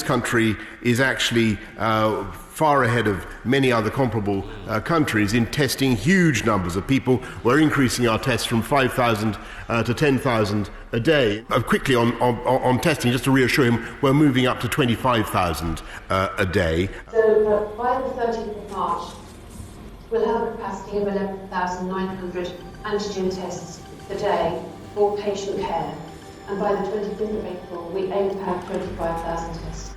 this country is actually far ahead of many other comparable countries in testing huge numbers of people. We're increasing our tests from 5,000 to 10,000 a day. Quickly on testing, just to reassure him, we're moving up to 25,000 a day. So by the 30th of March, we'll have a capacity of 11,900 antigen tests per day for patient care. And by the 25th of April, we aim to have 25,000 tests.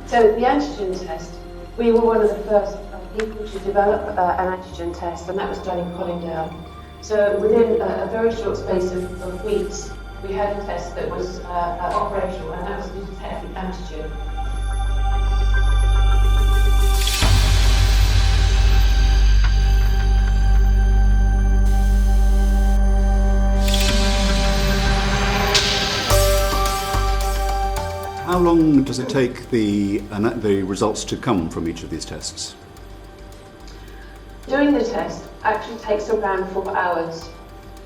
So the antigen test, we were one of the first people to develop an antigen test, and that was done in Colindale. So within a very short space of weeks, we had a test that was operational, and that was to detect the antigen. How long does it take the results to come from each of these tests? Doing the test actually takes around 4 hours.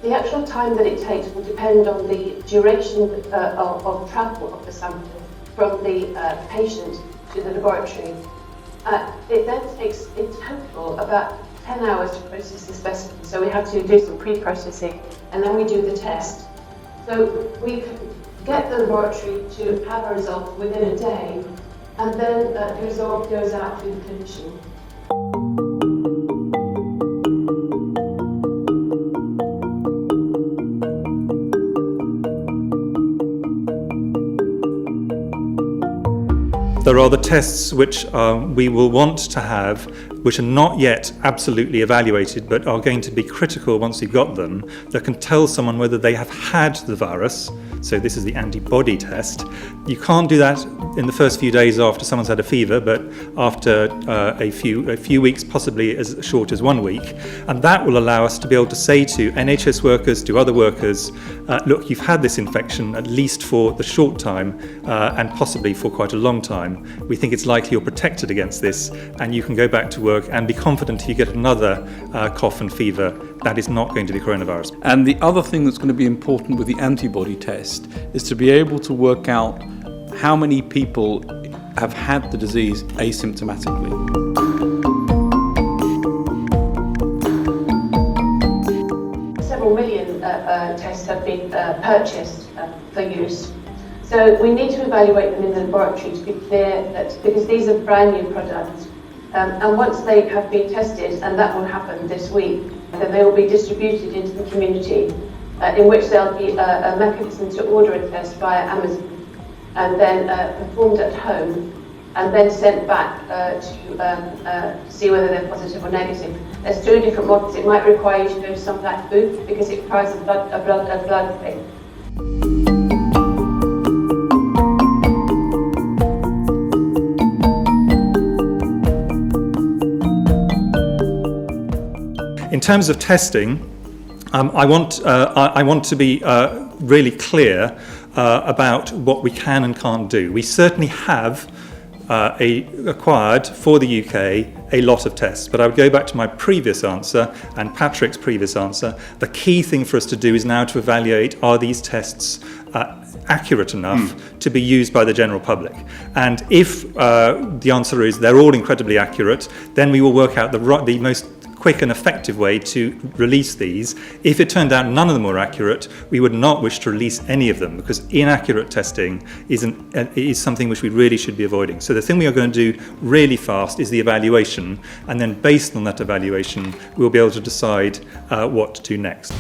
The actual time that it takes will depend on the duration of travel of the sample from the patient to the laboratory. It then takes in total about 10 hours to process the specimen, so we have to do some pre-processing and then we do the test. So we get the laboratory to have a result within a day, and then the result goes out to the clinician. There are the tests which we will want to have, which are not yet absolutely evaluated, but are going to be critical once we've got them, that can tell someone whether they have had the virus. So this is the antibody test. You can't do that in the first few days after someone's had a fever, but after a few weeks, possibly as short as 1 week. And that will allow us to be able to say to NHS workers, to other workers, look, you've had this infection at least for the short time and possibly for quite a long time. We think it's likely you're protected against this, and you can go back to work and be confident if you get another cough and fever, that is not going to be coronavirus. And the other thing that's going to be important with the antibody test is to be able to work out how many people have had the disease asymptomatically. Several million tests have been purchased for use. So we need to evaluate them in the laboratory to be clear that, because these are brand new products, and once they have been tested, and that will happen this week, then they will be distributed into the community, in which there'll be a mechanism to order a test via Amazon, and then performed at home, and then sent back to see whether they're positive or negative. There's 2 different models. It might require you to go to some black booth because it requires a blood thing. In terms of testing, I want to be really clear about what we can and can't do. We certainly have acquired for the UK a lot of tests, but I would go back to my previous answer and Patrick's previous answer. The key thing for us to do is now to evaluate, are these tests accurate enough to be used by the general public? And if the answer is they're all incredibly accurate, then we will work out the most quick and effective way to release these. If it turned out none of them were accurate, we would not wish to release any of them, because inaccurate testing is something which we really should be avoiding. So the thing we are going to do really fast is the evaluation, and then based on that evaluation, we'll be able to decide what to do next.